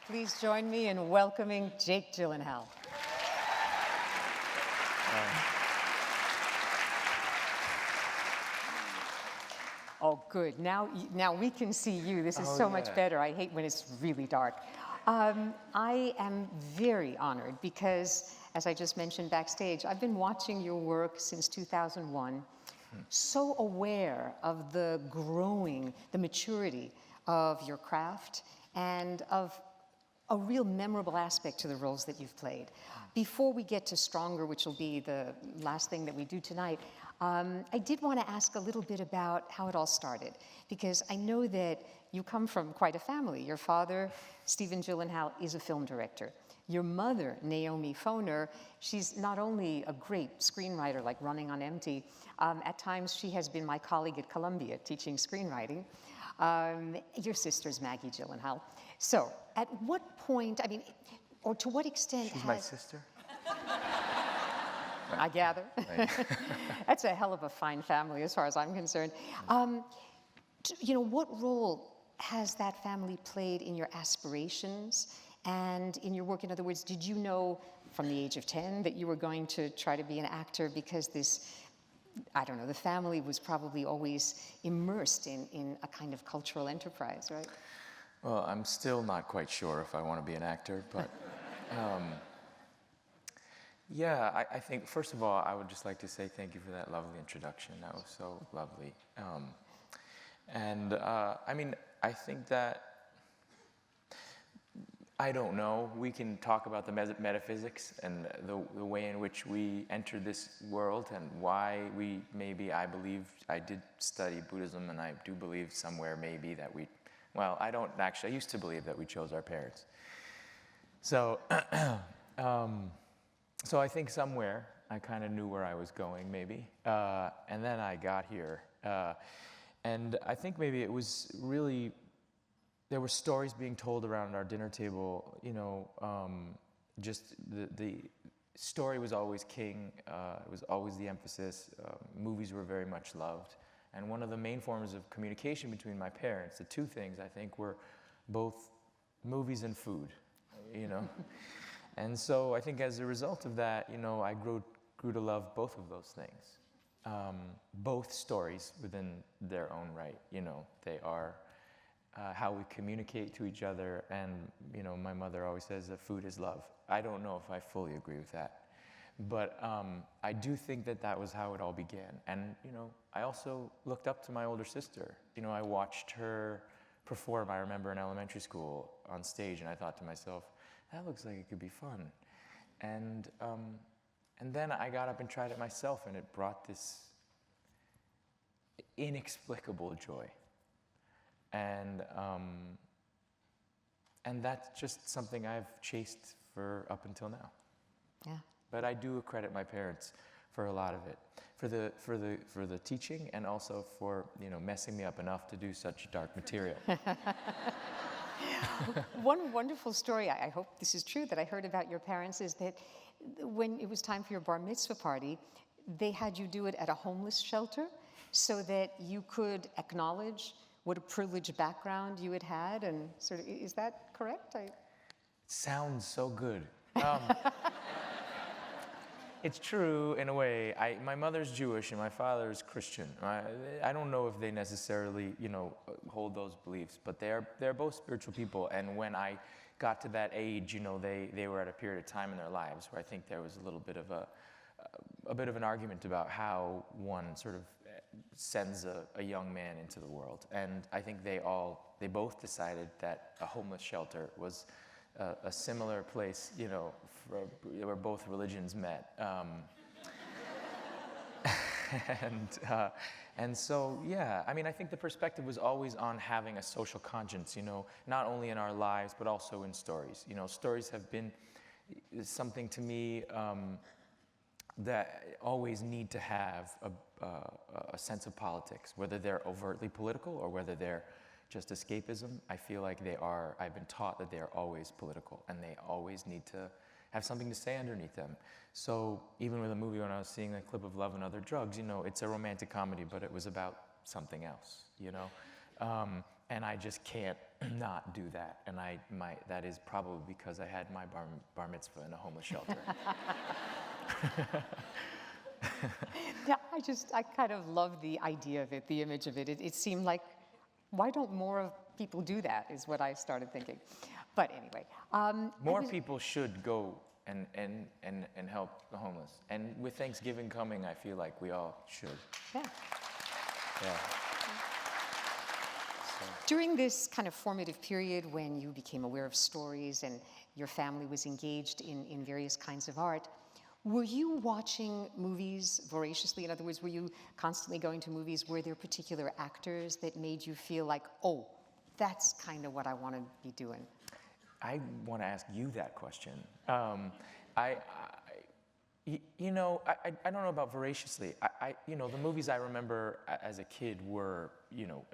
Please join me in welcoming Jake Gyllenhaal. Oh, good. Now we can see you. This is so much better. I hate when it's really dark. I am very honored because, as I just mentioned backstage, I've been watching your work since 2001, so aware of the maturity of your craft and of a real memorable aspect to the roles that you've played. Before we get to Stronger, which will be the last thing that we do tonight, I did want to ask a little bit about how it all started, because I know that you come from quite a family. Your father, Stephen Gyllenhaal, is a film director. Your mother, Naomi Foner, she's not only a great screenwriter, like Running on Empty, at times she has been my colleague at Columbia teaching screenwriting. Your sister's Maggie Gyllenhaal. So, at what point, I mean, or to what extent She's my sister? I gather. Right. That's a hell of a fine family as far as I'm concerned. What role has that family played in your aspirations and in your work? In other words, did you know from the age of 10 that you were going to try to be an actor because this, I don't know, the family was probably always immersed in a kind of cultural enterprise, right? Well, I'm still not quite sure if I want to be an actor, but yeah, I think, first of all, I would just like to say thank you for that lovely introduction. That was so lovely. I mean, I think that, I don't know, we can talk about the metaphysics and the way in which we enter this world and why we maybe, I did study Buddhism, and I do believe somewhere maybe that well, I don't actually, I used to believe that we chose our parents. So, so I think somewhere I kind of knew where I was going, maybe. And then I got here. And I think maybe it was really, there were stories being told around our dinner table, just the story was always king. It was always the emphasis. Movies were very much loved. And one of the main forms of communication between my parents, the two things I think were both movies and food, And so I think as a result of that, I grew to love both of those things. Both stories within their own right, they are how we communicate to each other. And, my mother always says that food is love. I don't know if I fully agree with that. But I do think that was how it all began. And, I also looked up to my older sister. I watched her perform, I remember in elementary school on stage, and I thought to myself, that looks like it could be fun. And then I got up and tried it myself, and it brought this inexplicable joy. And that's just something I've chased for up until now. Yeah. But I do credit my parents for a lot of it, for the teaching, and also for messing me up enough to do such dark material. One wonderful story, I hope this is true, that I heard about your parents is that when it was time for your bar mitzvah party, they had you do it at a homeless shelter so that you could acknowledge what a privileged background you had, and sort of, is that correct? Sounds so good. It's true in a way. My mother's Jewish and my father is Christian. I don't know if they necessarily, hold those beliefs, but they're both spiritual people. And when I got to that age, they were at a period of time in their lives where I think there was a little bit of a bit of an argument about how one sort of sends a young man into the world. And I think they both decided that a homeless shelter was a similar place, where both religions met. And so, yeah, I mean, I think the perspective was always on having a social conscience, not only in our lives, but also in stories. Stories have been something to me that always need to have a sense of politics, whether they're overtly political or whether they're just escapism. I feel like I've been taught that they are always political, and they always need to have something to say underneath them. So even with a movie, when I was seeing a clip of Love and Other Drugs, it's a romantic comedy, but it was about something else, And I just can't not do that. And that is probably because I had my bar mitzvah in a homeless shelter. Yeah, I kind of love the idea of it, the image of it. It seemed like, why don't more of people do that, is what I started thinking. But anyway. More people should go and help the homeless. And with Thanksgiving coming, I feel like we all should. Yeah. Yeah. During this kind of formative period when you became aware of stories and your family was engaged in various kinds of art, were you watching movies voraciously? In other words, were you constantly going to movies? Were there particular actors that made you feel like, oh, that's kind of what I want to be doing? I want to ask you that question. You know, I don't know about voraciously. You know, the movies I remember as a kid were, you know,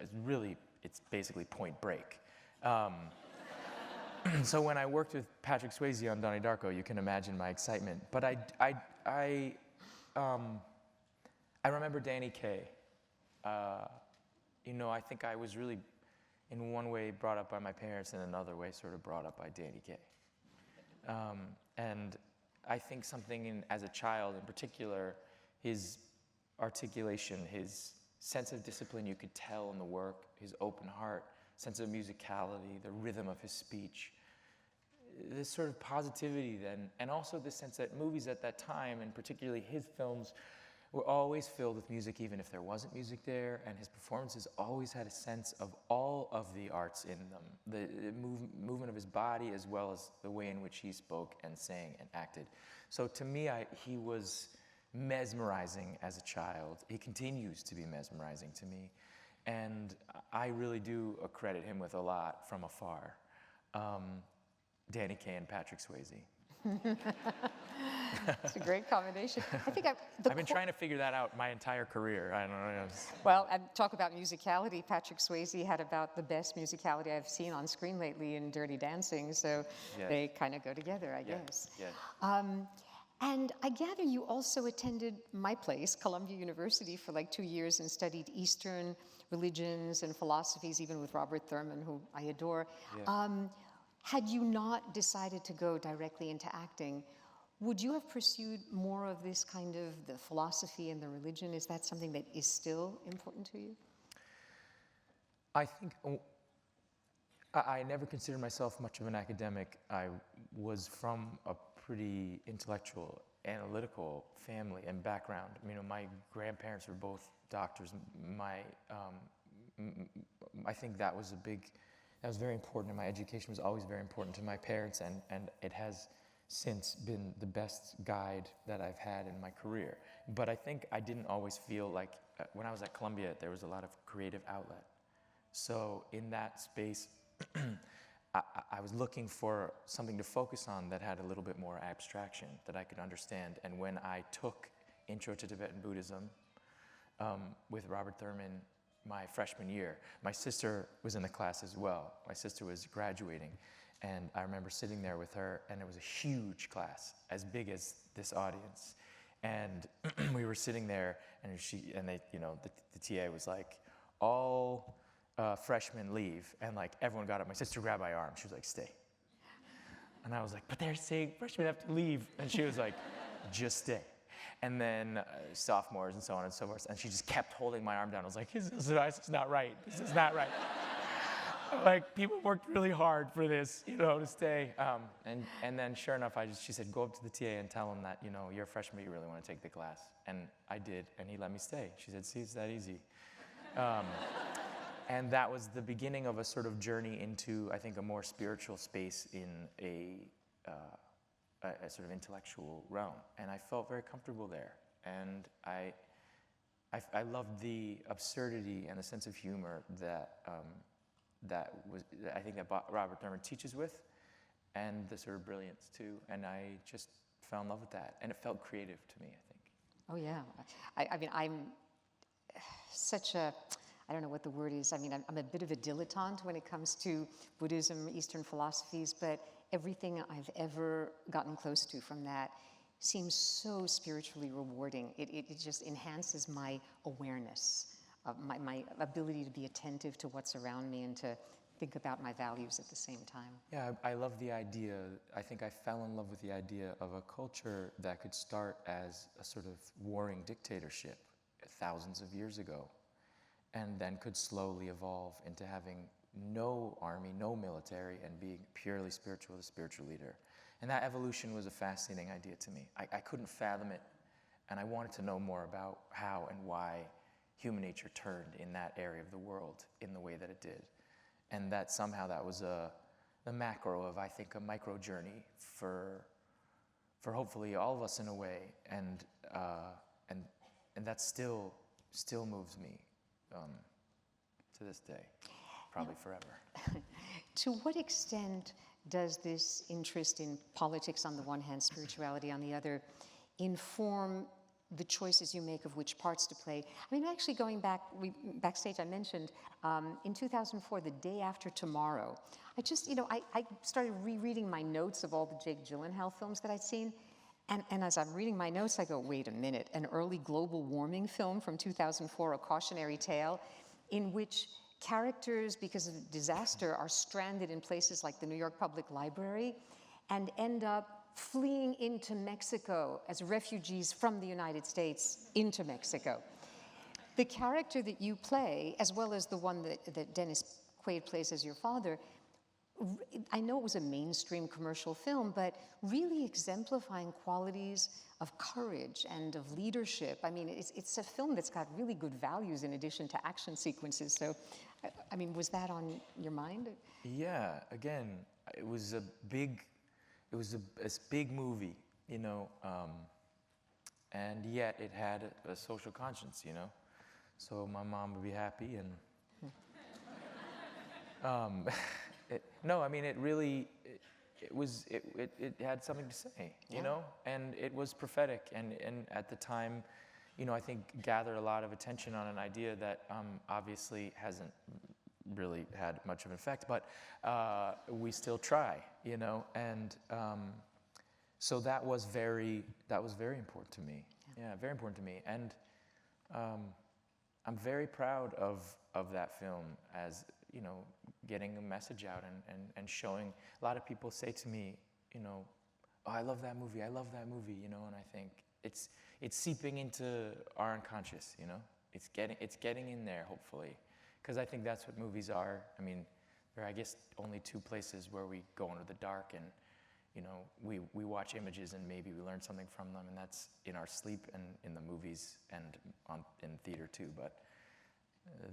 it's basically Point Break. So when I worked with Patrick Swayze on Donnie Darko, you can imagine my excitement. But I remember Danny Kaye. You know, I think I was really, in one way, brought up by my parents, and another way, sort of brought up by Danny Kaye. And I think something as a child, in particular, his articulation, his sense of discipline, you could tell in the work, his open heart, sense of musicality, the rhythm of his speech, this sort of positivity then, and also the sense that movies at that time, and particularly his films, were always filled with music even if there wasn't music there, and his performances always had a sense of all of the arts in them, the movement of his body as well as the way in which he spoke and sang and acted. So to me, he was mesmerizing as a child. He continues to be mesmerizing to me. And I really do accredit him with a lot from afar. Danny Kaye and Patrick Swayze. It's a great combination. I think I've been trying to figure that out my entire career. I don't know. Well, and talk about musicality. Patrick Swayze had about the best musicality I've seen on screen lately in Dirty Dancing, so Yes. They kind of go together, I guess. Yes. And I gather you also attended my place, Columbia University, for like 2 years and studied Eastern religions and philosophies, even with Robert Thurman, who I adore. Yeah. Had you not decided to go directly into acting, would you have pursued more of this kind of the philosophy and the religion? Is that something that is still important to you? I think I never considered myself much of an academic. I was from a pretty intellectual, analytical family and background. You know, my grandparents were both doctors. I think that was very important, and my education was always very important to my parents, and it has since been the best guide that I've had in my career. But I think I didn't always feel like, when I was at Columbia, there was a lot of creative outlet. So in that space, I was looking for something to focus on that had a little bit more abstraction that I could understand. And when I took Intro to Tibetan Buddhism with Robert Thurman my freshman year, my sister was in the class as well. My sister was graduating, and I remember sitting there with her, and it was a huge class, as big as this audience. And we were sitting there, and the TA was like, all freshmen leave, and like everyone got up. My sister grabbed my arm. She was like, stay. And I was like, but they're saying freshmen have to leave. And she was like, just stay. And then sophomores and so on and so forth. And she just kept holding my arm down. I was like, this is not right. This is not right. Like, people worked really hard for this, to stay. And then sure enough, she said, go up to the TA and tell him that, you're a freshman, but you really want to take the class. And I did, and he let me stay. She said, see, it's that easy. And that was the beginning of a sort of journey into, I think, a more spiritual space in a sort of intellectual realm. And I felt very comfortable there. And I loved the absurdity and the sense of humor that I think that Robert Thurman teaches with, and the sort of brilliance too. And I just fell in love with that. And it felt creative to me, I think. Oh, yeah. I mean, I'm such a... I don't know what the word is. I mean, I'm a bit of a dilettante when it comes to Buddhism, Eastern philosophies, but everything I've ever gotten close to from that seems so spiritually rewarding. It just enhances my awareness, my ability to be attentive to what's around me and to think about my values at the same time. Yeah, I love the idea. I think I fell in love with the idea of a culture that could start as a sort of warring dictatorship thousands of years ago, and then could slowly evolve into having no army, no military, and being purely spiritual, the spiritual leader. And that evolution was a fascinating idea to me. I couldn't fathom it, and I wanted to know more about how and why human nature turned in that area of the world in the way that it did. And that somehow that was the macro of, I think, a micro journey for hopefully all of us in a way, and that still moves me to this day, probably forever. To what extent does this interest in politics on the one hand, spirituality on the other, inform the choices you make of which parts to play? I mean, actually going back, backstage I mentioned, in 2004, the day after tomorrow, I just, I started rereading my notes of all the Jake Gyllenhaal films that I'd seen. And as I'm reading my notes, I go, wait a minute, an early global warming film from 2004, A Cautionary Tale, in which characters, because of disaster, are stranded in places like the New York Public Library and end up fleeing into Mexico as refugees from the United States into Mexico. The character that you play, as well as the one that Dennis Quaid plays as your father, I know it was a mainstream commercial film, but really exemplifying qualities of courage and of leadership. I mean, it's a film that's got really good values in addition to action sequences. So, I mean, was that on your mind? Yeah, again, it was a big movie, and yet it had a social conscience, So my mom would be happy, and no, I mean, it really, it had something to say, and it was prophetic, and at the time, I think gathered a lot of attention on an idea that obviously hasn't really had much of an effect, but we still try, and so that was very important to me. Yeah, very important to me, and I'm very proud of that film as getting a message out and showing. A lot of people say to me, oh, I love that movie, and I think it's seeping into our unconscious, it's getting in there, hopefully, because I think that's what movies are. I mean, there are, I guess, only two places where we go into the dark and we watch images and maybe we learn something from them, and that's in our sleep and in the movies and in theater too, but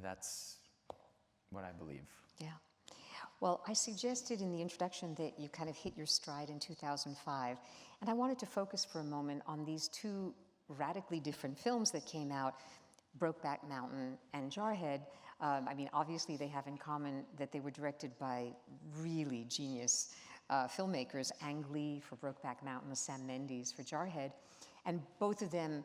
that's what I believe. Yeah. Well, I suggested in the introduction that you kind of hit your stride in 2005, and I wanted to focus for a moment on these two radically different films that came out, Brokeback Mountain and Jarhead. I mean, obviously they have in common that they were directed by really genius filmmakers, Ang Lee for Brokeback Mountain, Sam Mendes for Jarhead, and both of them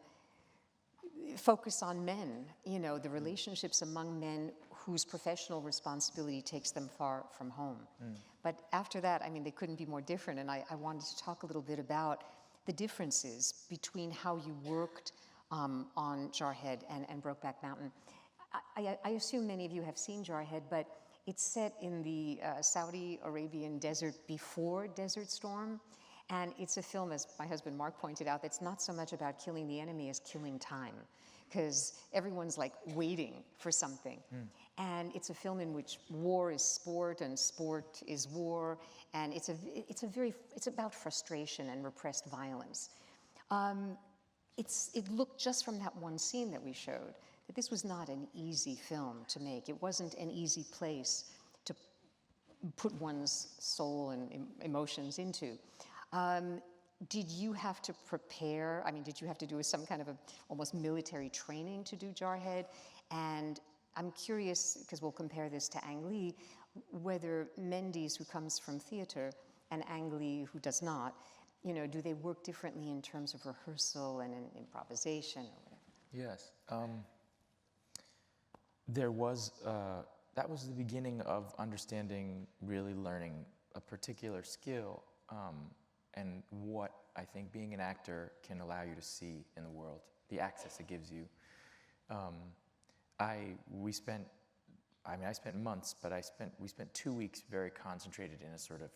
focus on men, the relationships among men whose professional responsibility takes them far from home. But after that, I mean, they couldn't be more different, and I wanted to talk a little bit about the differences between how you worked on Jarhead and Brokeback Mountain. I assume many of you have seen Jarhead, but it's set in the Saudi Arabian desert before Desert Storm, and it's a film, as my husband Mark pointed out, that's not so much about killing the enemy as killing time, because everyone's like waiting for something. And it's a film in which war is sport and sport is war, and it's about frustration and repressed violence. It looked just from that one scene that we showed that this was not an easy film to make. It wasn't an easy place to put one's soul and emotions into. Did you have to prepare? I mean, did you have to do some kind of almost military training to do Jarhead? And I'm curious, because we'll compare this to Ang Lee, whether Mendes, who comes from theater, and Ang Lee, who does not, do they work differently in terms of rehearsal and in improvisation or whatever? Yes. That was the beginning of understanding, really learning a particular skill, and what I think being an actor can allow you to see in the world, the access it gives you. We spent I mean, I spent months, but we spent 2 weeks very concentrated in a sort of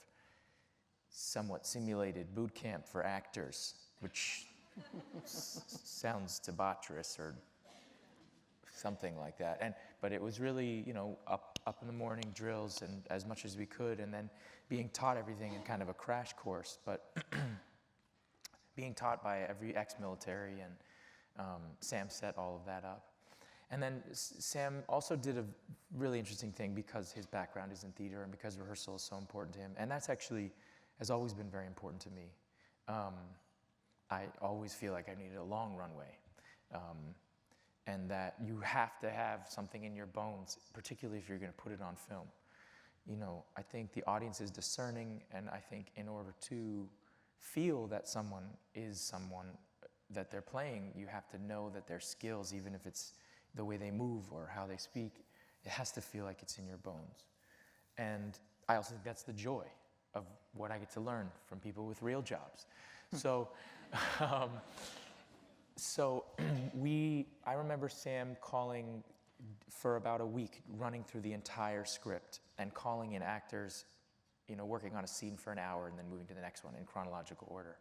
somewhat simulated boot camp for actors, which sounds debaucherous or something like that. But it was really, you know, up in the morning drills and as much as we could, and then being taught everything in kind of a crash course, but being taught by every ex-military, and Sam set all of that up. And then Sam also did a really interesting thing because his background is in theater and because rehearsal is so important to him. And that's actually has always been very important to me. I always feel like I needed a long runway. And that you have to have something in your bones, particularly if you're going to put it on film. You know, I think the audience is discerning, and I think in order to feel that someone is someone that they're playing, you have to know that their skills, even if it's the way they move or how they speak, it has to feel like it's in your bones. And I also think that's the joy of what I get to learn from people with real jobs. So, I remember Sam calling for about a week, running through the entire script and calling in actors, you know, working on a scene for an hour and then moving to the next one in chronological order.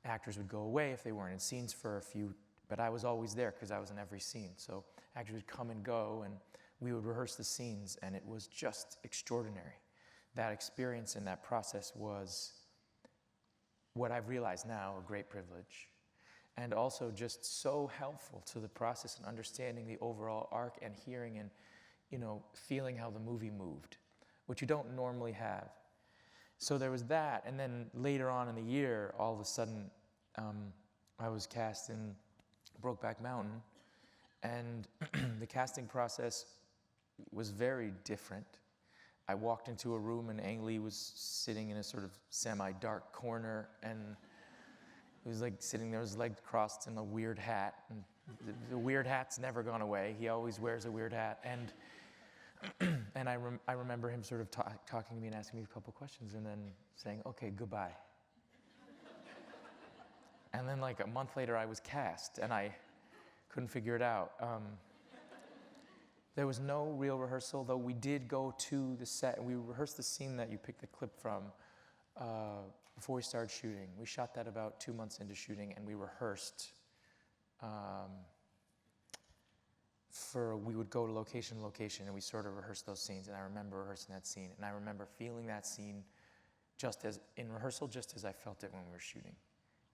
Actors would go away if they weren't in scenes for a few, but I was always there because I was in every scene. So actors would come and go, and we would rehearse the scenes, and it was just extraordinary. That experience and that process was what I've realized now, a great privilege, and also just so helpful to the process and understanding the overall arc and hearing and, you know, feeling how the movie moved, which you don't normally have. So there was that, and then later on in the year, all of a sudden, I was cast in Brokeback Mountain, and the casting process was very different. I walked into a room and Ang Lee was sitting in a sort of semi-dark corner, and he was like sitting there with his legs crossed in a weird hat, and the weird hat's never gone away. He always wears a weird hat, and I remember him sort of talking to me and asking me a couple questions and then saying, "Okay, goodbye." And then like a month later I was cast, and I couldn't figure it out. There was no real rehearsal, though we did go to the set and we rehearsed the scene that you picked the clip from before we started shooting. We shot that about 2 months into shooting, and we rehearsed we would go to location to location, and we sort of rehearsed those scenes, and I remember rehearsing that scene, and I remember feeling that scene just as in rehearsal, just as I felt it when we were shooting.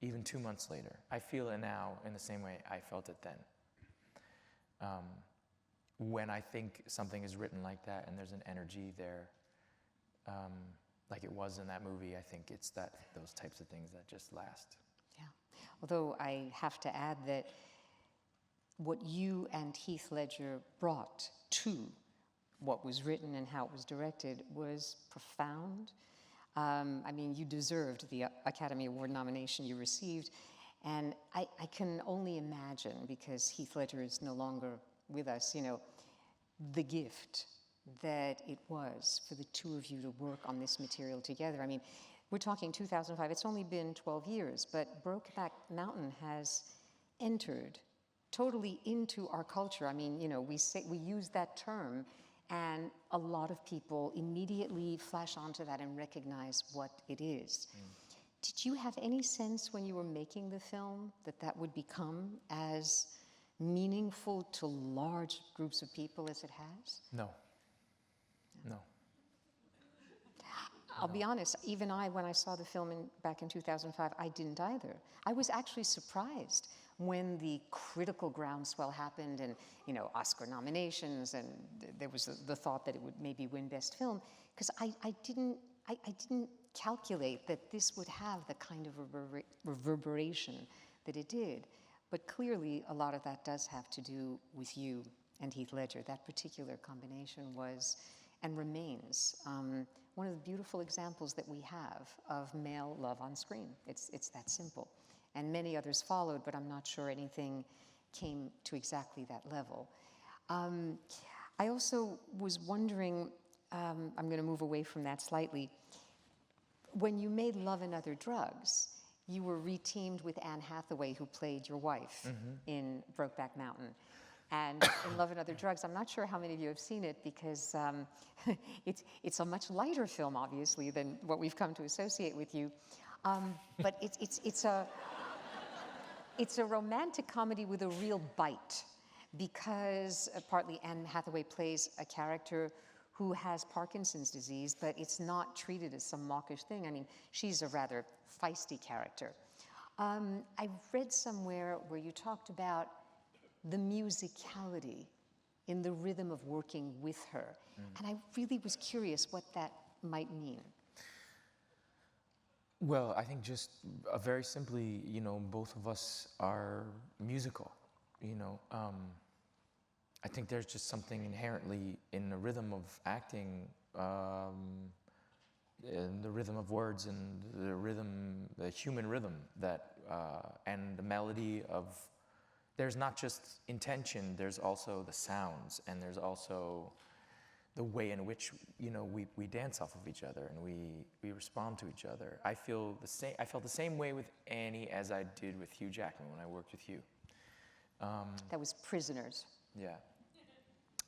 Even 2 months later, I feel it now in the same way I felt it then. When I think something is written like that and there's an energy there, like it was in that movie, I think it's those types of things that just last. Yeah. Although I have to add that what you and Heath Ledger brought to what was written and how it was directed was profound. I mean, you deserved the Academy Award nomination you received, and I can only imagine, because Heath Ledger is no longer with us, you know, the gift that it was for the two of you to work on this material together. I mean, we're talking 2005, it's only been 12 years, but Brokeback Mountain has entered totally into our culture. I mean, you know, we use that term, and a lot of people immediately flash onto that and recognize what it is. Did you have any sense when you were making the film that that would become as meaningful to large groups of people as it has? No. I'll be honest, even when I saw the film back in 2005, I didn't either. I was actually surprised when the critical groundswell happened, and, you know, Oscar nominations, and there was the thought that it would maybe win Best Film, because I didn't calculate that this would have the kind of reverberation that it did. But clearly, a lot of that does have to do with you and Heath Ledger. That particular combination was and remains one of the beautiful examples that we have of male love on screen. It's that simple. And many others followed, but I'm not sure anything came to exactly that level. I also was wondering, I'm going to move away from that slightly. When you made Love and Other Drugs, you were reteamed with Anne Hathaway, who played your wife in Brokeback Mountain. and In Love and Other Drugs. I'm not sure how many of you have seen it because it's a much lighter film, obviously, than what we've come to associate with you. But it's a romantic comedy with a real bite because partly Anne Hathaway plays a character who has Parkinson's disease, but it's not treated as some mawkish thing. I mean, she's a rather feisty character. I read somewhere where you talked about the musicality in the rhythm of working with her. And I really was curious what that might mean. Well, I think just very simply, you know, both of us are musical, you know. I think there's just something inherently in the rhythm of acting, in the rhythm of words and the human rhythm that, and the melody of, there's not just intention, there's also the sounds, and there's also the way in which, you know, we dance off of each other and we respond to each other. I felt the same way with Annie as I did with Hugh Jackman when I worked with Hugh. That was Prisoners. Yeah.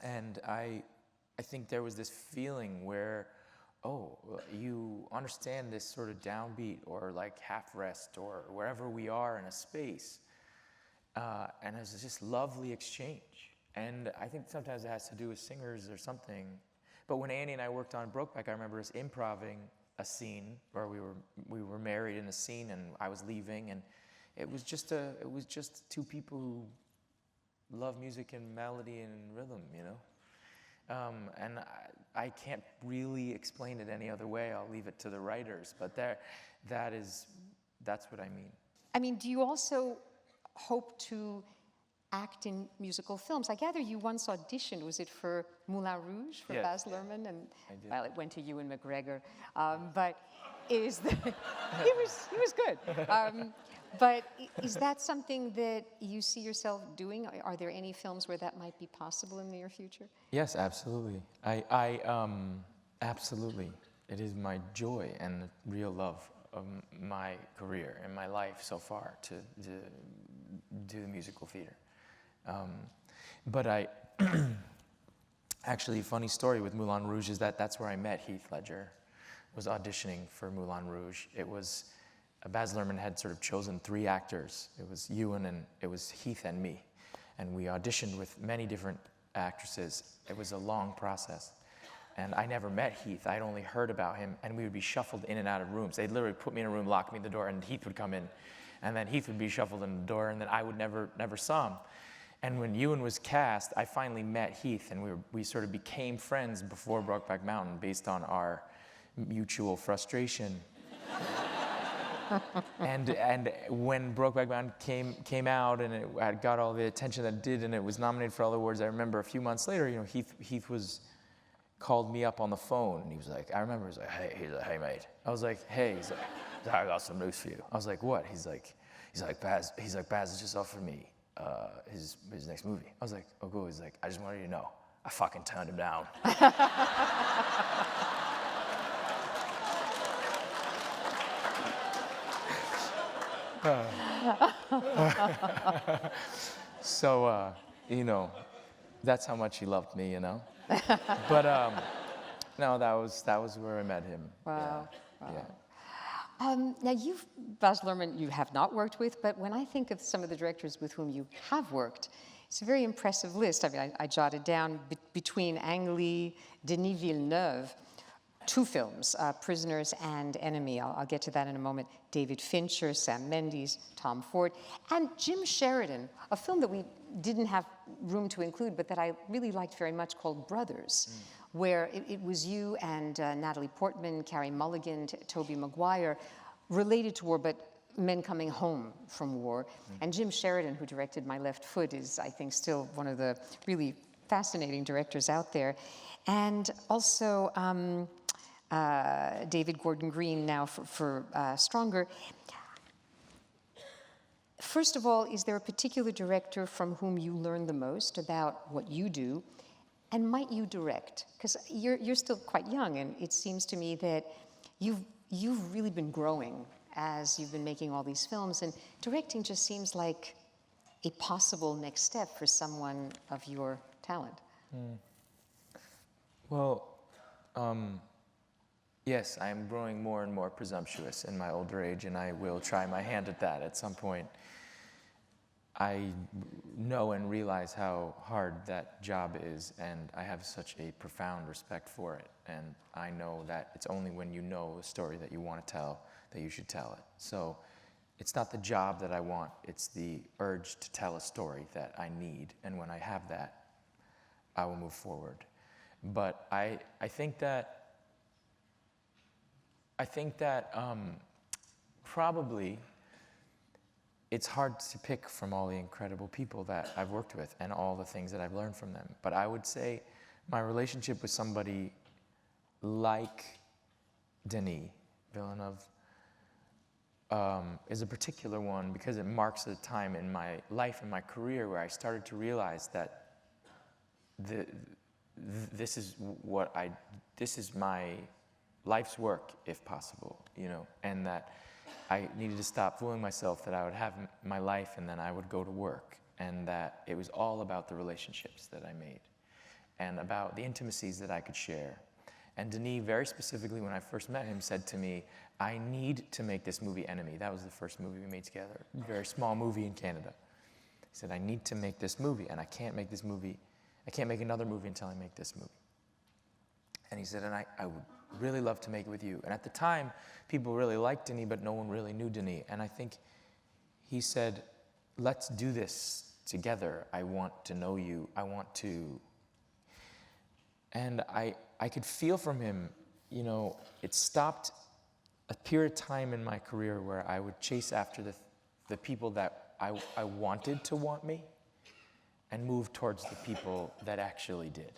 And I think there was this feeling where, oh, you understand this sort of downbeat or like half rest or wherever we are in a space. And there's this lovely exchange. And I think sometimes it has to do with singers or something. But when Annie and I worked on Brokeback, I remember us improvising a scene where we were married in a scene and I was leaving, and it was just two people who love music and melody and rhythm, you know. And I can't really explain it any other way. I'll leave it to the writers. But that's what I mean. I mean, do you also hope to act in musical films? I gather you once auditioned. Was it for Moulin Rouge for Yes. Baz Luhrmann? And I did. well, it went to Ewan McGregor, but he was good. But is that something that you see yourself doing? Are there any films where that might be possible in the near future? Yes, absolutely. Absolutely. It is my joy and the real love of my career and my life so far to do the musical theater. But actually, funny story with Moulin Rouge is that's where I met Heath Ledger. Was auditioning for Moulin Rouge. It was, Baz Luhrmann had sort of chosen 3 actors. It was Ewan and it was Heath and me. And we auditioned with many different actresses. It was a long process. And I never met Heath. I'd only heard about him, and we would be shuffled in and out of rooms. They'd literally put me in a room, lock me in the door, and Heath would come in. And then Heath would be shuffled in the door, and then I would never saw him. And when Ewan was cast, I finally met Heath, and we sort of became friends before Brokeback Mountain based on our mutual frustration. and when Brokeback Mountain came out and it had got all the attention that it did, and it was nominated for all the awards, I remember a few months later, you know, Heath called me up on the phone, and he was like, hey mate. I was like, hey. He's like, I got some news for you. I was like, what? He's like Baz has just offered me his next movie. I was like, oh cool. He's like, I just wanted you to know, I fucking turned him down. So, you know, that's how much he loved me, you know. But no, that was where I met him. Wow. Yeah. Wow. Yeah. Now, Baz Luhrmann, you have not worked with, but when I think of some of the directors with whom you have worked, it's a very impressive list. I mean, I jotted down between Ang Lee, Denis Villeneuve, 2 films, Prisoners and Enemy. I'll get to that in a moment. David Fincher, Sam Mendes, Tom Ford, and Jim Sheridan, a film that we didn't have room to include, but that I really liked very much, called Brothers, where it was you and Natalie Portman, Carey Mulligan, Tobey Maguire, related to war, but men coming home from war. And Jim Sheridan, who directed My Left Foot, is, I think, still one of the really fascinating directors out there. And also David Gordon Green now for Stronger. First of all, is there a particular director from whom you learn the most about what you do? And might you direct? Because you're still quite young, and it seems to me that you've really been growing as you've been making all these films, and directing just seems like a possible next step for someone of your talent? Well, yes, I am growing more and more presumptuous in my older age, and I will try my hand at that at some point. I know and realize how hard that job is, and I have such a profound respect for it. And I know that it's only when you know a story that you want to tell that you should tell it. So it's not the job that I want, it's the urge to tell a story that I need. And when I have that, I will move forward. But I think that probably it's hard to pick from all the incredible people that I've worked with and all the things that I've learned from them. But I would say my relationship with somebody like Denis Villeneuve is a particular one because it marks a time in my life and my career where I started to realize that this is my life's work, if possible, you know, and that I needed to stop fooling myself that I would have my life and then I would go to work, and that it was all about the relationships that I made and about the intimacies that I could share. And Denis, very specifically, when I first met him, said to me, I need to make this movie Enemy. That was the first movie we made together, a very small movie in Canada. He said, I need to make this movie, and I can't make another movie until I make this movie. And he said, and I would really love to make it with you. And at the time, people really liked Denis, but no one really knew Denis. And I think he said, let's do this together. I want to know you. I want to. And I could feel from him, you know, it stopped a period of time in my career where I would chase after the people that I wanted to want me and move towards the people that actually did.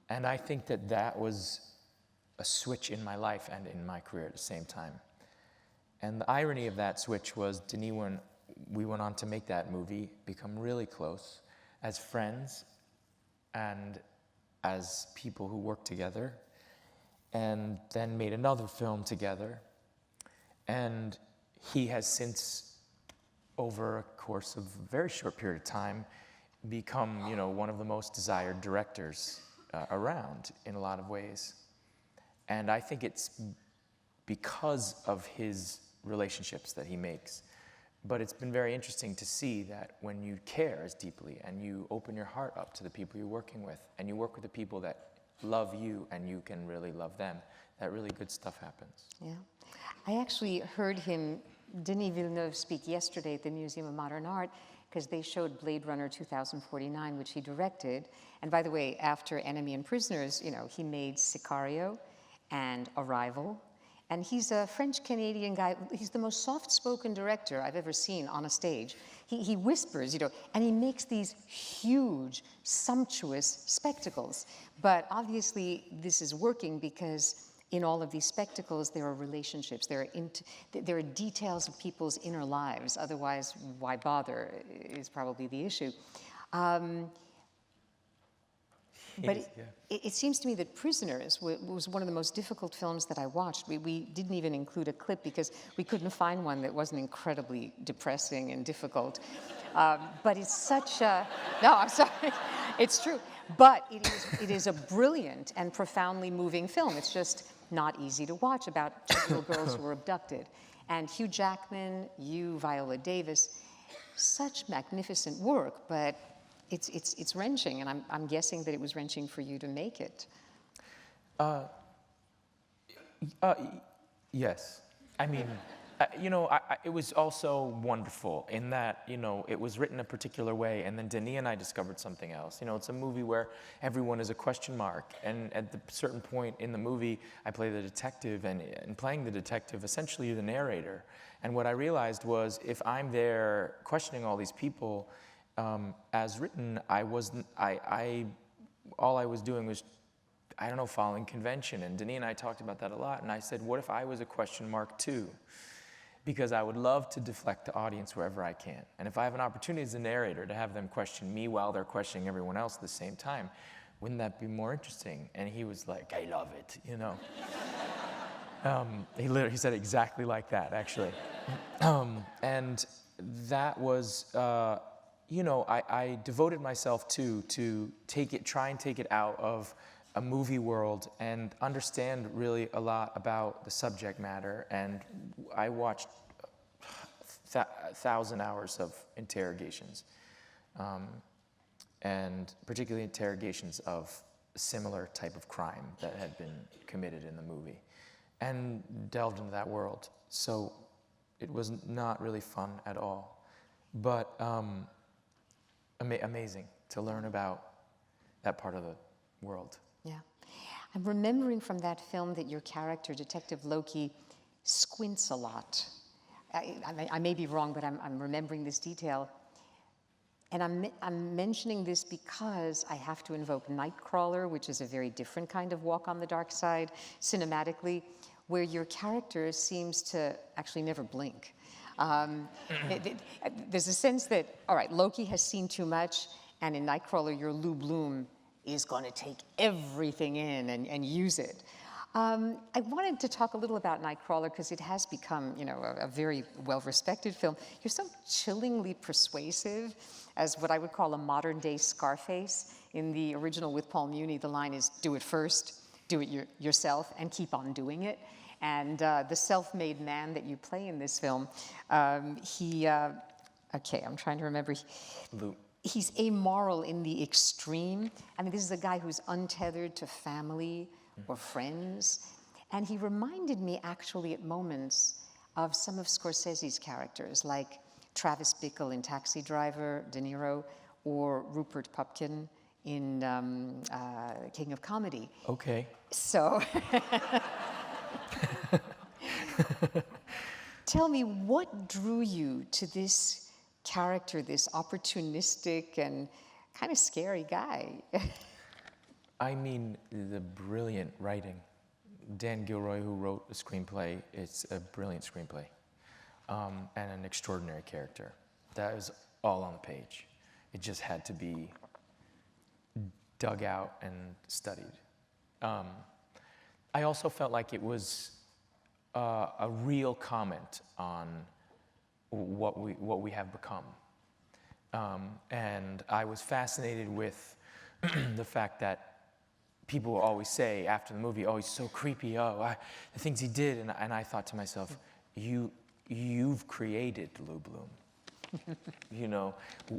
And I think that was a switch in my life and in my career at the same time. And the irony of that switch was Denis, when we went on to make that movie, become really close as friends and as people who worked together, and then made another film together. And he has since, over a course of a very short period of time, become, you know, one of the most desired directors around in a lot of ways. And I think it's because of his relationships that he makes. But it's been very interesting to see that when you care as deeply and you open your heart up to the people you're working with, and you work with the people that love you and you can really love them, that really good stuff happens. Yeah. I actually heard Denis Villeneuve, speak yesterday at the Museum of Modern Art, because they showed Blade Runner 2049, which he directed. And by the way, after Enemy and Prisoners, you know, he made Sicario and Arrival. And he's a French-Canadian guy. He's the most soft-spoken director I've ever seen on a stage. He whispers, you know, and he makes these huge, sumptuous spectacles. But obviously, this is working because in all of these spectacles, there are relationships. There are details of people's inner lives. Otherwise, why bother is probably the issue. But it seems to me that Prisoners was one of the most difficult films that I watched. We didn't even include a clip because we couldn't find one that wasn't incredibly depressing and difficult. But it's such a... No, I'm sorry. It's true. But it is a brilliant and profoundly moving film. It's just not easy to watch, about two little girls who were abducted. And Hugh Jackman, Viola Davis, such magnificent work, but it's wrenching, and I'm guessing that it was wrenching for you to make it. Yes. I mean, you know, it was also wonderful in that, you know, it was written a particular way, and then Denis and I discovered something else. You know, it's a movie where everyone is a question mark, and at a certain point in the movie, I play the detective, and in playing the detective, essentially you're the narrator. And what I realized was, if I'm there questioning all these people, as written, all I was doing was, I don't know, following convention. And Denis and I talked about that a lot. And I said, what if I was a question mark too? Because I would love to deflect the audience wherever I can. And if I have an opportunity as a narrator to have them question me while they're questioning everyone else at the same time, wouldn't that be more interesting? And he was like, I love it, you know. He said it exactly like that, actually. And that was, I devoted myself to try and take it out of a movie world and understand really a lot about the subject matter. And I watched 1,000 hours of interrogations, and particularly interrogations of a similar type of crime that had been committed in the movie, and delved into that world. So it was not really fun at all, but amazing to learn about that part of the world. Yeah. I'm remembering from that film that your character, Detective Loki, squints a lot. I may be wrong, but I'm remembering this detail. And I'm mentioning this because I have to invoke Nightcrawler, which is a very different kind of walk on the dark side, cinematically, where your character seems to actually never blink. There's a sense that, all right, Loki has seen too much, and in Nightcrawler, your Lou Bloom is going to take everything in and use it. I wanted to talk a little about Nightcrawler because it has become, a very well-respected film. You're so chillingly persuasive as what I would call a modern-day Scarface. In the original with Paul Muni, the line is, do it first, do it yourself, and keep on doing it. And the self-made man that you play in this film, I'm trying to remember. Lou. He's amoral in the extreme. I mean, this is a guy who's untethered to family or friends. And he reminded me actually at moments of some of Scorsese's characters, like Travis Bickle in Taxi Driver, De Niro, or Rupert Pupkin in King of Comedy. Okay. So, tell me, what drew you to this character, this opportunistic and kind of scary guy? I mean, the brilliant writing. Dan Gilroy, who wrote the screenplay, it's a brilliant screenplay, and an extraordinary character. That was all on the page. It just had to be dug out and studied. I also felt like it was a real comment on what we have become, and I was fascinated with the fact that people will always say after the movie, "Oh, he's so creepy. The things he did," and I thought to myself, "You've created Lou Bloom."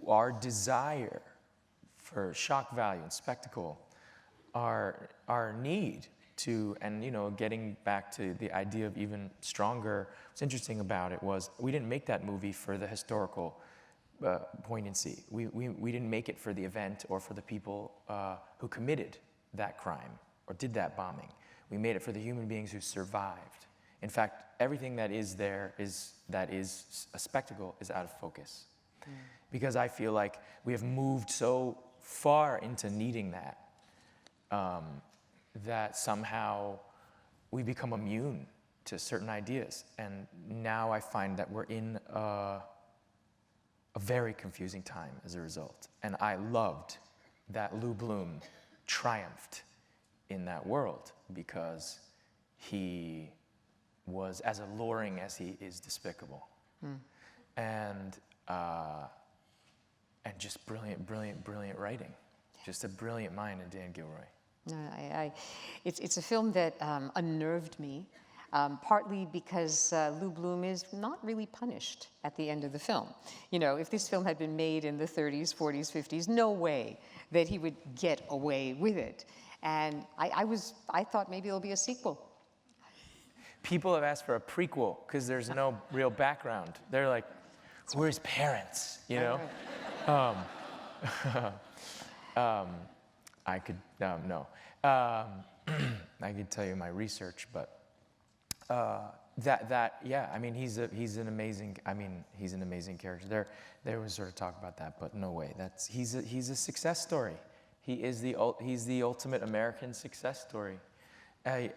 Our desire for shock value and spectacle, our need to, and getting back to the idea of even stronger. What's interesting about it was we didn't make that movie for the historical poignancy. We didn't make it for the event or for the people who committed that crime or did that bombing. We made it for the human beings who survived. In fact, everything that is there that is a spectacle is out of focus. Because I feel like we have moved so far into needing that, that somehow we become immune to certain ideas. And now I find that we're in a very confusing time as a result. And I loved that Lou Bloom triumphed in that world because he was as alluring as he is despicable. And just brilliant writing. Just a brilliant mind in Dan Gilroy. No, it's a film that unnerved me, partly because Lou Bloom is not really punished at the end of the film. If this film had been made in the 30s, 40s, 50s, no way that he would get away with it. And I thought maybe there'll be a sequel. People have asked for a prequel because there's no real background. They're like, who are his parents, I could, no. I could tell you my research, but yeah, I mean, he's an amazing character. There was sort of talk about that, but no way. He's a success story. He's the ultimate American success story. As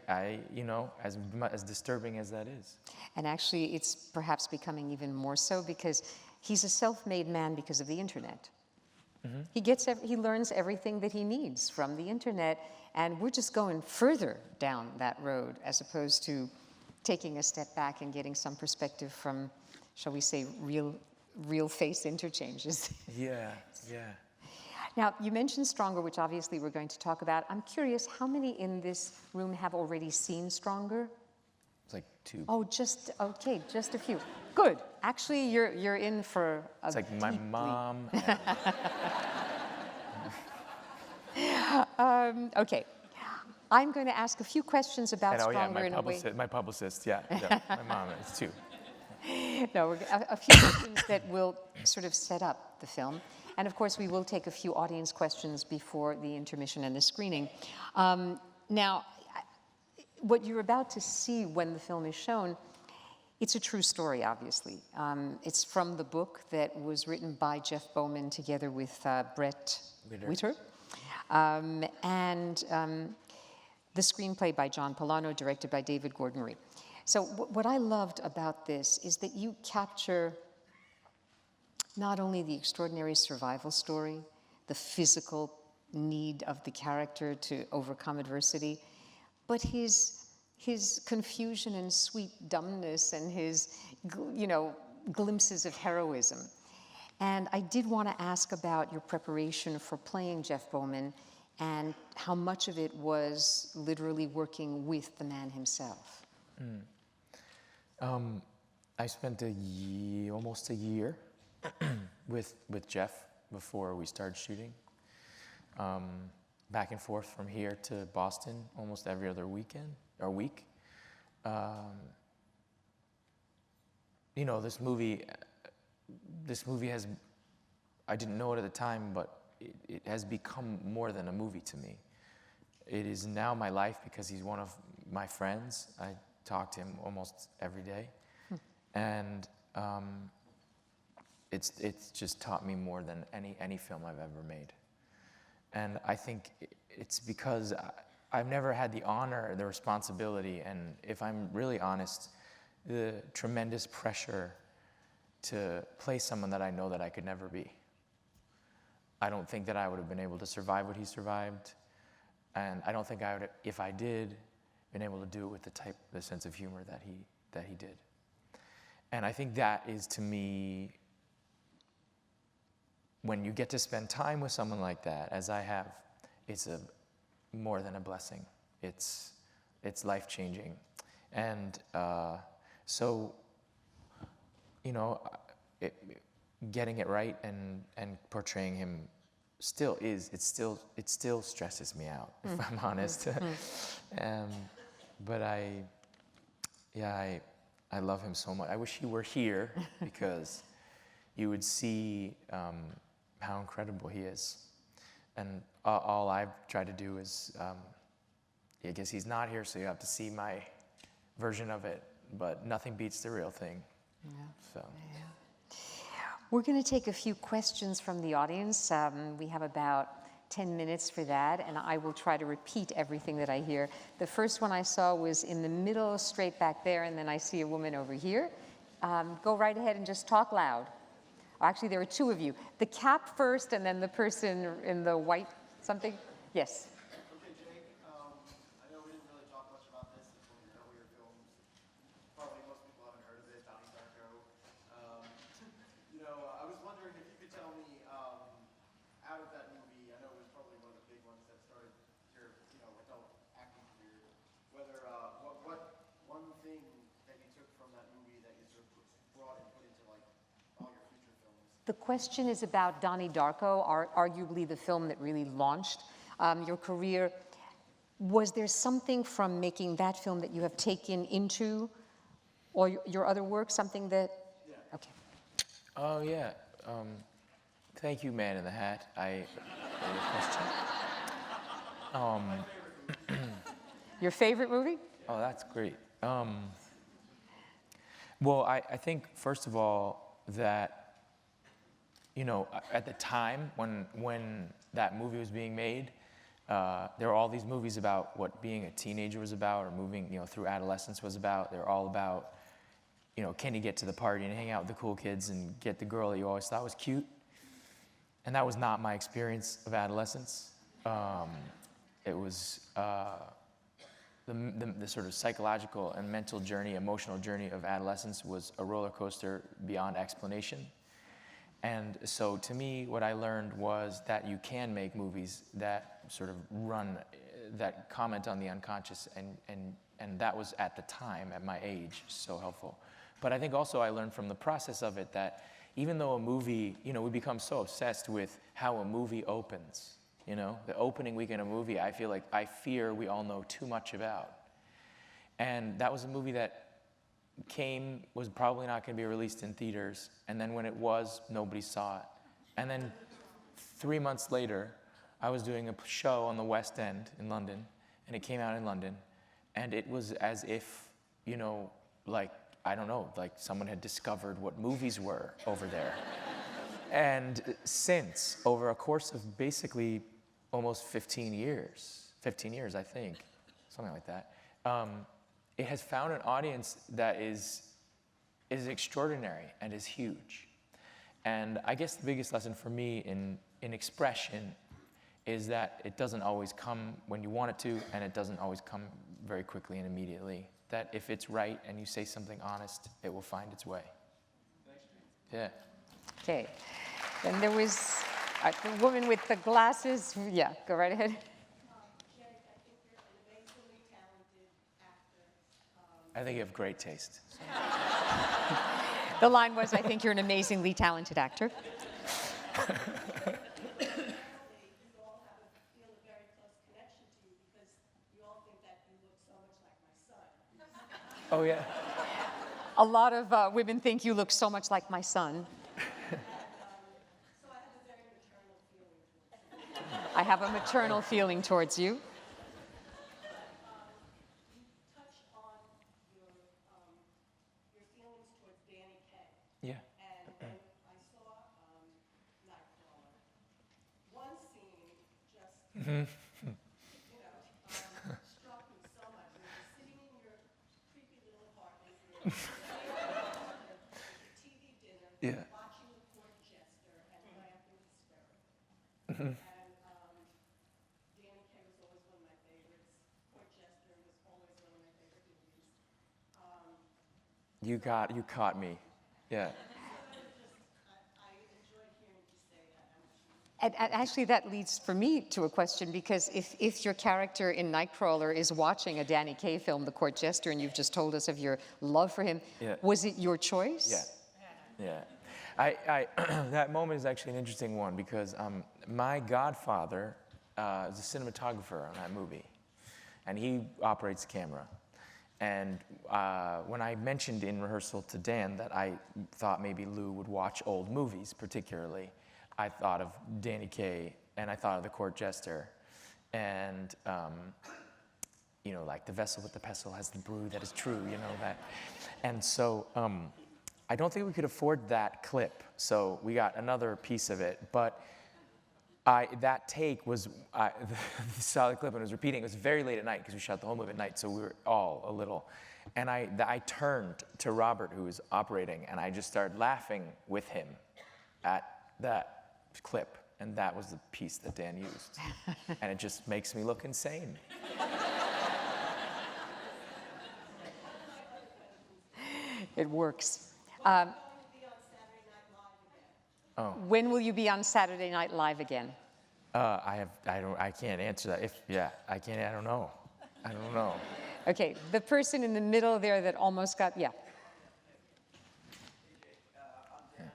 disturbing as that is. And actually, it's perhaps becoming even more so because he's a self-made man because of the internet. He learns everything that he needs from the internet, and we're just going further down that road as opposed to taking a step back and getting some perspective from, shall we say, real face interchanges. Yeah, yeah. Now, you mentioned Stronger, which obviously we're going to talk about. I'm curious, how many in this room have already seen Stronger? It's like 2. Oh, just a few. Good. Actually, you're in for a It's like my mom. Okay. I'm going to ask a few questions about And Stronger in a way. my publicist, yeah, my mom is too. No, a few questions that will sort of set up the film. And of course, we will take a few audience questions before the intermission and the screening. Now, what you're about to see when the film is shown, it's a true story, obviously. It's from the book that was written by Jeff Bauman together with Brett Witter. And the screenplay by John Polano, directed by David Gordon Reed. So what I loved about this is that you capture not only the extraordinary survival story, the physical need of the character to overcome adversity, but his confusion and sweet dumbness and his, glimpses of heroism. And I did want to ask about your preparation for playing Jeff Bauman and how much of it was literally working with the man himself. I spent almost a year with Jeff before we started shooting. Back and forth from here to Boston almost every other week. This movie has, I didn't know it at the time, but it has become more than a movie to me. It is now my life because he's one of my friends. I talk to him almost every day. And it's just taught me more than any film I've ever made. And I think it's because I've never had the honor, the responsibility, and if I'm really honest, the tremendous pressure to play someone that I know that I could never be. I don't think that I would have been able to survive what he survived, and I don't think I would, if I did, been able to do it with the sense of humor that he did. And I think that is, to me, when you get to spend time with someone like that, as I have, it's more than a blessing. It's life-changing. And so, getting it right and portraying him it still stresses me out, if I'm honest. But I love him so much. I wish he were here because you would see how incredible he is. And all I've tried to do is, I guess he's not here, so you have to see my version of it, but nothing beats the real thing. Yeah. So. Yeah. We're going to take a few questions from the audience. We have about 10 minutes for that, and I will try to repeat everything that I hear. The first one I saw was in the middle, straight back there, and then I see a woman over here. Go right ahead and just talk loud. Actually, there are two of you. The cap first, and then the person in the white something. Yes. Okay, Jake, I know we didn't really talk much about this. It's one of your earlier films. Probably most people haven't heard of it, Donnie Darko. I was wondering if you could tell me, out of that movie, I know it was probably one of the big ones that started your, adult acting career, whether, what one thing that you took from that movie that you sort of brought and put into, all your future films? The question is about Donnie Darko, arguably the film that really launched your career. Was there something from making that film that you have taken into or your other work, something that... Yeah. Okay. Oh, yeah. Thank you, Man in the Hat. Your favorite movie? Oh, that's great. Well, I think, first of all, that, at the time when that movie was being made, there were all these movies about what being a teenager was about or moving, through adolescence was about. They're all about, can you get to the party and hang out with the cool kids and get the girl that you always thought was cute? And that was not my experience of adolescence. It was the sort of psychological and mental journey, emotional journey of adolescence was a roller coaster beyond explanation. And so to me, what I learned was that you can make movies that sort of that comment on the unconscious, and that was at the time, at my age, so helpful. But I think also I learned from the process of it that even though a movie, we become so obsessed with how a movie opens, the opening weekend of a movie, I fear we all know too much about. And that was a movie that was probably not going to be released in theaters, and then when it was, nobody saw it. And then 3 months later, I was doing a show on the West End in London, and it came out in London, and it was as if, I don't know, like someone had discovered what movies were over there. And since, over a course of basically almost 15 years, I think, something like that, it has found an audience that is extraordinary and is huge. And I guess the biggest lesson for me in expression is that it doesn't always come when you want it to, and it doesn't always come very quickly and immediately. That if it's right and you say something honest, it will find its way. Yeah. Okay. Then there was the woman with the glasses. Yeah, go right ahead. Jake, I think you're an amazingly talented actor. I think you have great taste. The line was, I think you're an amazingly talented actor. You all feel a very close connection to you because you all think that you look so much like my son. Oh, yeah. A lot of women think you look so much like my son. So I have a very maternal feeling towards you. I have a maternal feeling towards you. You touch on your feelings towards Danny Kaye. Yeah. And when I saw Nightcrawler, one scene just, struck me so much. When you're sitting in your creepy little apartment, you're TV dinner, Yeah. watching the court jester and laughing hysterically. And Danny Kaye was always one of my favorites. Court jester was always one of my favorite movies. You caught me. Yeah. I enjoyed hearing you say that. And actually, that leads for me to a question, because if your character in Nightcrawler is watching a Danny Kaye film, The Court Jester, and you've just told us of your love for him, Yeah. was it your choice? Yeah. That moment is actually an interesting one because my godfather is a cinematographer on that movie, and he operates the camera. And when I mentioned in rehearsal to Dan that I thought maybe Lou would watch old movies particularly, I thought of Danny Kaye, and I thought of The Court Jester, and like the vessel with the pestle has the brew that is true, that. And so I don't think we could afford that clip, so we got another piece of it. But that take was, saw the clip and it was repeating. It was very late at night because we shot the whole movie at night, so we were all a little. And I turned to Robert, who was operating, and I just started laughing with him at that clip. And that was the piece that Dan used. And it just makes me look insane. It works. When will you be on Saturday Night Live again? When will you be on Saturday Night Live again? I can't answer that. I don't know. Okay, the person in the middle there that almost got, yeah. I'm Dan.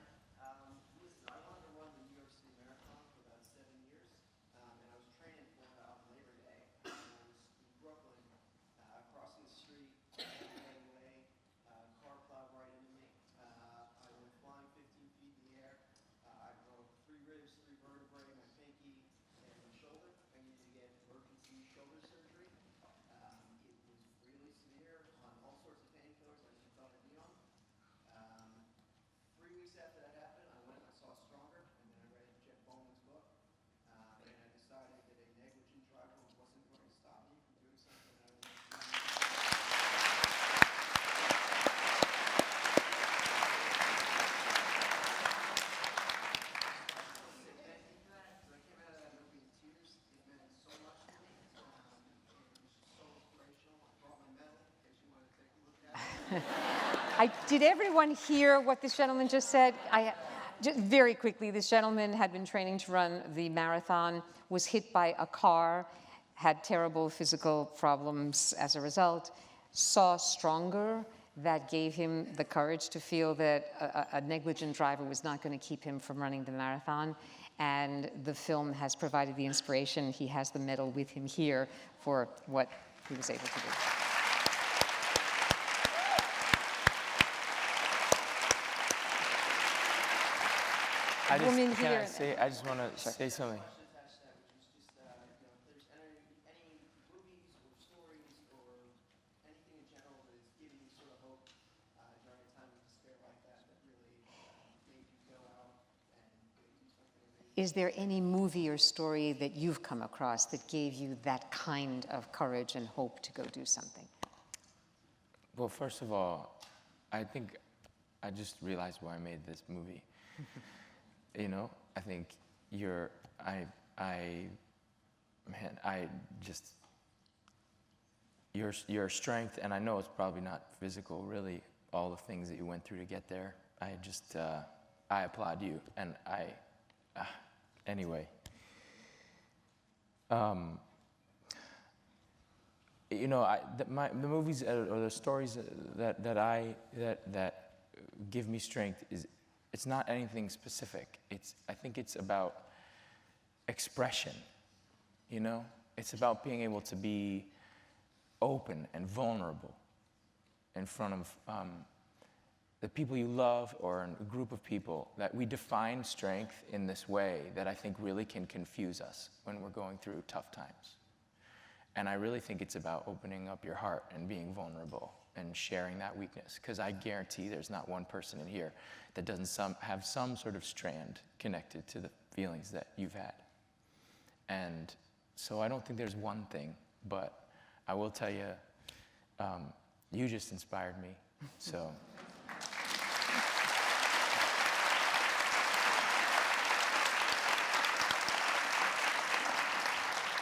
Listen, I wanted to run the New York City Marathon for about 7 years, and I was training for it on Labor Day. I was in Brooklyn, crossing the street, heading away, car plowed right into me. I went flying 15 feet in the air. I broke 3 ribs, 3 vertebrae, my pinky, and my shoulder. I needed to get emergency shoulder surgery. It was really severe on all sorts of painkillers I never thought I'd be on. 3 weeks after that happened, I went and I saw Stronger, and then I read Jeff Bauman's book, and I decided that a negligent driver wasn't going to stop me from doing something that I wanted to do. I came out of that movie in tears. It meant so much to me. Did everyone hear what this gentleman just said? Just very quickly, this gentleman had been training to run the marathon, was hit by a car, had terrible physical problems as a result, saw Stronger. That gave him the courage to feel that a negligent driver was not going to keep him from running the marathon. And the film has provided the inspiration. He has the medal with him here for what he was able to do. I Woman just want to say something. Attached to that, which was just, if there's any movies or stories or anything in general that is giving you sort of hope during a time of despair like that, that really made you go out and go do something amazing. Is there any movie or story that you've come across that gave you that kind of courage and hope to go do something? Well, first of all, I think I just realized why I made this movie. You know, I think your strength, and I know it's probably not physical, really, all the things that you went through to get there. I applaud you, and anyway. You know, the movies or the stories that give me strength it's not anything specific. I think it's about expression, you know? It's about being able to be open and vulnerable in front of the people you love or a group of people. That we define strength in this way that I think really can confuse us when we're going through tough times. And I really think it's about opening up your heart and being vulnerable and sharing that weakness, because I guarantee there's not one person in here that doesn't have some sort of strand connected to the feelings that you've had. And so I don't think there's one thing, but I will tell you, you just inspired me, so.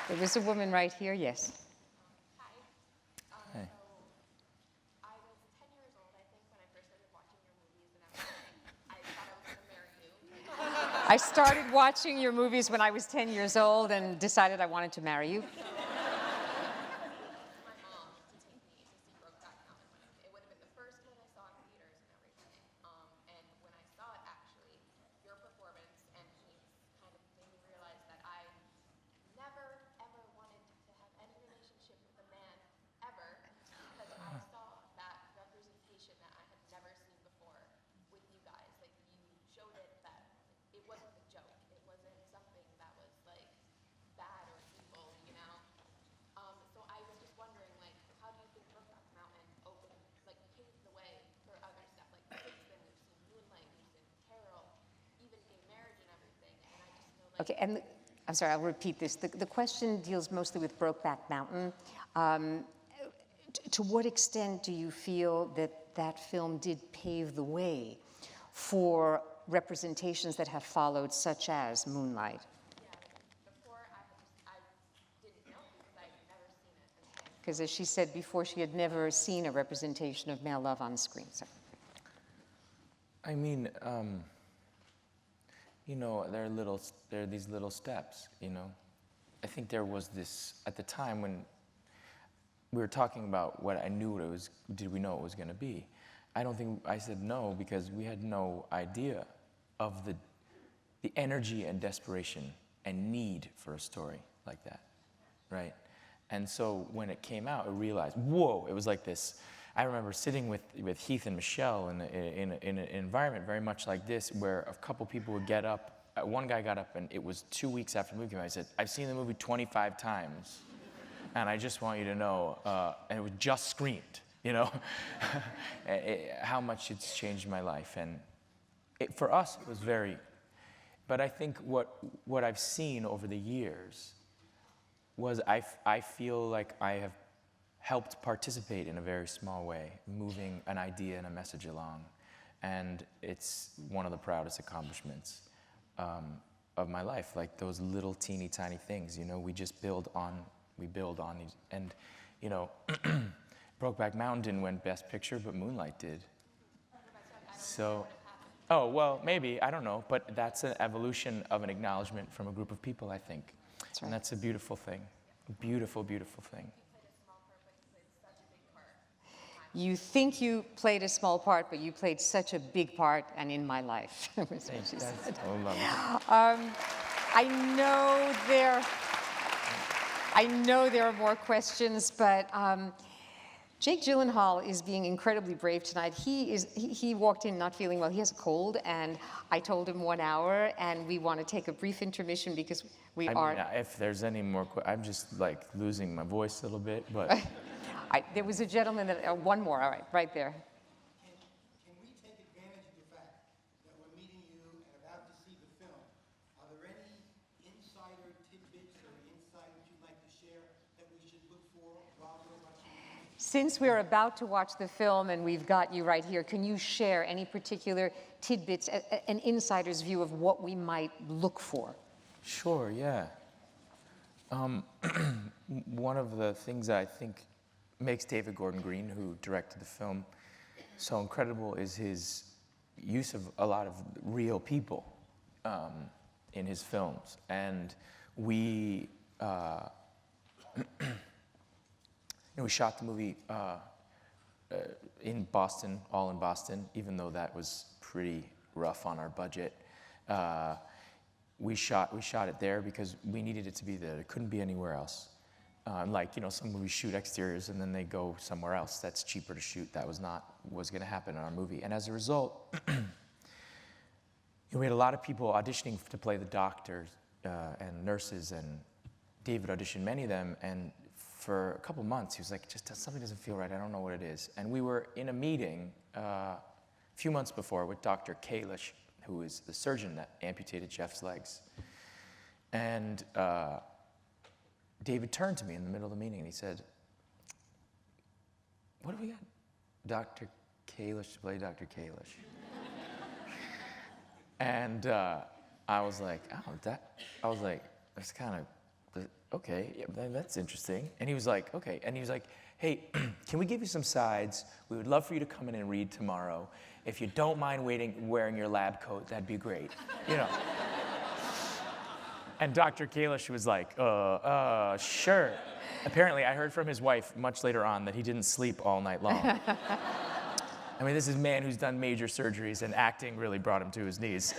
There was a woman right here, yes. Hey. I was 10 years old, I think, when I first started watching your movies, and I thought I was going to marry you. I started watching your movies when I was 10 years old and decided I wanted to marry you. My mom to take me to see Brokeback Mountain. It would have been the first one I saw in theaters and everything. And when I saw it, actually, your performance and he kind of made me realize that I never, ever wanted to have any relationship with a man, ever, because I saw that representation that I had never seen before with you guys. Like, you showed it that it wasn't a joke. It wasn't something that was, like, bad or evil, you know? So I was just wondering, like, how do you think Brokeback Mountain paved the way for other stuff? Like, since then, we've seen Moonlight, we've seen Carol, even gay marriage and everything, and I just feel like... Okay, and I'm sorry, I'll repeat this. The question deals mostly with Brokeback Mountain. To what extent do you feel that that film did pave the way for representations that have followed, such as Moonlight? Yeah, before I didn't know because I'd never seen it. Because as she said before, she had never seen a representation of male love on screen. So. I mean, you know, there are these little steps, you know. I think there was this, at the time when we were talking about what I knew it was, did we know it was going to be? I don't think, I said no because we had no idea of the energy and desperation and need for a story like that, right? And so when it came out, I realized, whoa, it was like this. I remember sitting with Heath and Michelle in an environment very much like this, where a couple people would get up. One guy got up, and it was 2 weeks after the movie came out. I said, I've seen the movie 25 times, and I just want you to know, and it was just screamed, you know, how much it's changed my life. And for us, it was very, but I think what I've seen over the years was I feel like I have helped participate in a very small way, moving an idea and a message along. And it's one of the proudest accomplishments of my life, like those little teeny tiny things, you know, we build on these. And, you know, Brokeback Mountain didn't win Best Picture, but Moonlight did. So, oh, well, maybe, I don't know, but that's an evolution of an acknowledgement from a group of people, I think. That's And right. that's a beautiful thing. Beautiful, beautiful thing. You think you played a small part, but you played such a big part and in my life. was what she said. That's so lovely. I know there are more questions, but Jake Gyllenhaal is being incredibly brave tonight. He walked in not feeling well. He has a cold, and I told him 1 hour, and we want to take a brief intermission because we I are. mean, if there's any more, I'm just like losing my voice a little bit, but There was a gentleman that one more. All right there. Can we take advantage of the fact that we're meeting you and about to see the film? Are there any insider tidbits or insight that you'd like to share that we should look for while we're watching the movie? Since we're about to watch the film and we've got you right here, can you share any particular tidbits, an insider's view of what we might look for? sure, yeah. One of the things that I think makes David Gordon Green, who directed the film, so incredible is his use of a lot of real people in his films. And we we shot the movie in Boston, all in Boston, even though that was pretty rough on our budget. We shot it there because we needed it to be there. It couldn't be anywhere else. Some movies shoot exteriors and then they go somewhere else. That's cheaper to shoot. That was not what was going to happen in our movie. And as a result, we had a lot of people auditioning to play the doctors and nurses, and David auditioned many of them. And for a couple months, he was like, something doesn't feel right. I don't know what it is. And we were in a meeting a few months before with Dr. Kalish, who is the surgeon that amputated Jeff's legs. And David turned to me in the middle of the meeting and he said, "What do we got? Dr. Kalish to play Dr. Kalish." And I was like, that's kind of, okay, yeah, that's interesting. And he was like, okay. And he was like, "Hey, can we give you some sides? We would love for you to come in and read tomorrow. If you don't mind wearing your lab coat, that'd be great." You know. And Dr. Kalish was like, sure. Apparently, I heard from his wife much later on that he didn't sleep all night long. I mean, this is a man who's done major surgeries, and acting really brought him to his knees.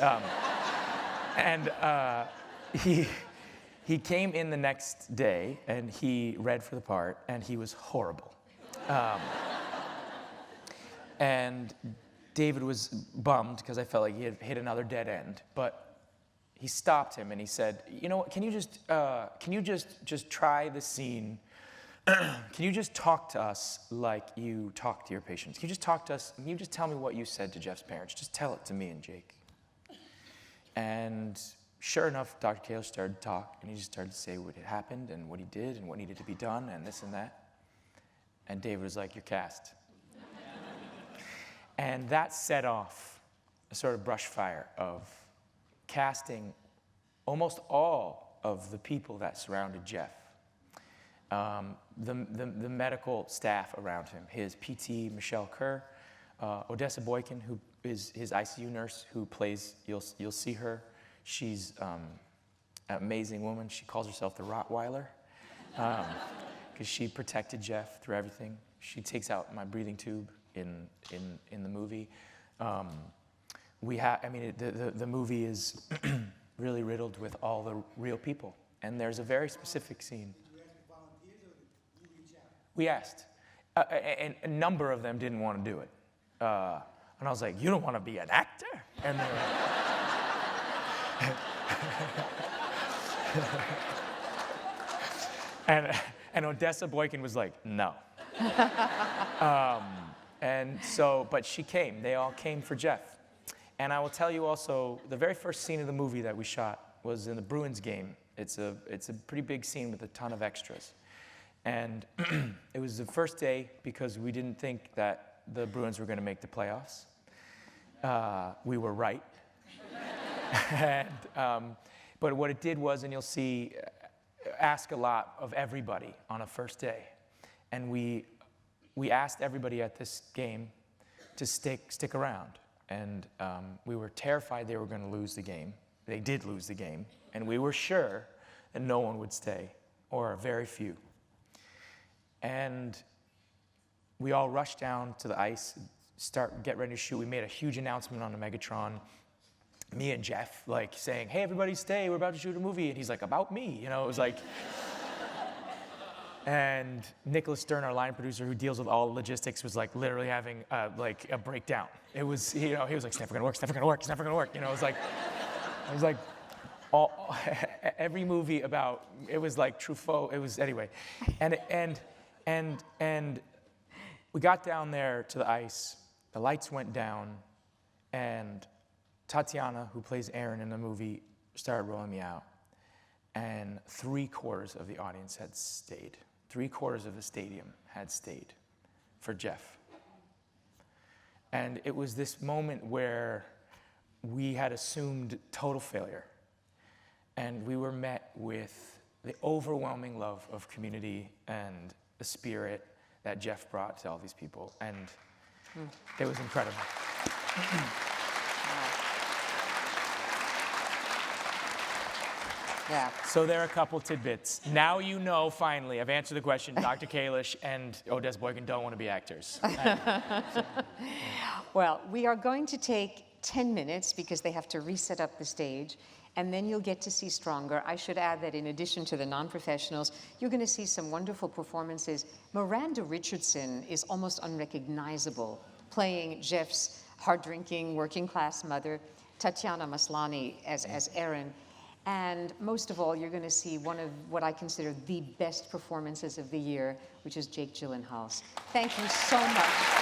He came in the next day, and he read for the part, and he was horrible. And David was bummed, because I felt like he had hit another dead end. But he stopped him, and he said, "You know what, can you just try the scene? Can you just talk to us like you talk to your patients? Can you just talk to us? Can you just tell me what you said to Jeff's parents? Just tell it to me and Jake." And sure enough, Dr. Kalish started to talk, and he just started to say what had happened and what he did and what needed to be done and this and that. And David was like, "You're cast." And that set off a sort of brush fire of casting almost all of the people that surrounded Jeff. The medical staff around him, his PT, Michelle Kerr, Odessa Boykin, who is his ICU nurse, who plays, you'll see her. She's an amazing woman. She calls herself the Rottweiler because she protected Jeff through everything. She takes out my breathing tube in the movie. The movie is really riddled with all the real people, and there's a very specific scene. Did you ask the volunteers or did you reach out? We asked, and a number of them didn't want to do it. And I was like, "You don't want to be an actor?" And they were and Odessa Boykin was like, "No." But she came. They all came for Jeff. And I will tell you also, the very first scene of the movie that we shot was in the Bruins game. It's a pretty big scene with a ton of extras. And it was the first day because we didn't think that the Bruins were going to make the playoffs. We were right. But what it did was, and you'll see, ask a lot of everybody on a first day. And we asked everybody at this game to stick around. And we were terrified they were going to lose the game. They did lose the game. And we were sure that no one would stay, or very few. And we all rushed down to the ice, get ready to shoot. We made a huge announcement on the Megatron. Me and Jeff, like, saying, hey, everybody stay, we're about to shoot a movie. And he's like, about me? You know, it was like... And Nicholas Stern, our line producer, who deals with all logistics, was like literally having like a breakdown. It was, you know, he was like, it's never gonna work, it's never gonna work, it's never gonna work. You know, it was like every movie about, it was like Truffaut, it was, anyway. And we got down there to the ice, the lights went down, and Tatiana, who plays Erin in the movie, started rolling me out. And 3/4 of the audience had stayed. 3/4 of the stadium had stayed for Jeff. And it was this moment where we had assumed total failure. And we were met with the overwhelming love of community and the spirit that Jeff brought to all these people. And it was incredible. Yeah. So there are a couple tidbits. Now you know, finally, I've answered the question, Dr. Kalish and Odessa Boykin don't want to be actors. Well, we are going to take 10 minutes because they have to reset up the stage, and then you'll get to see Stronger. I should add that in addition to the non-professionals, you're going to see some wonderful performances. Miranda Richardson is almost unrecognizable, playing Jeff's hard-drinking, working-class mother, Tatiana Maslany as Erin. And most of all, you're going to see one of what I consider the best performances of the year, which is Jake Gyllenhaal's. Thank you so much.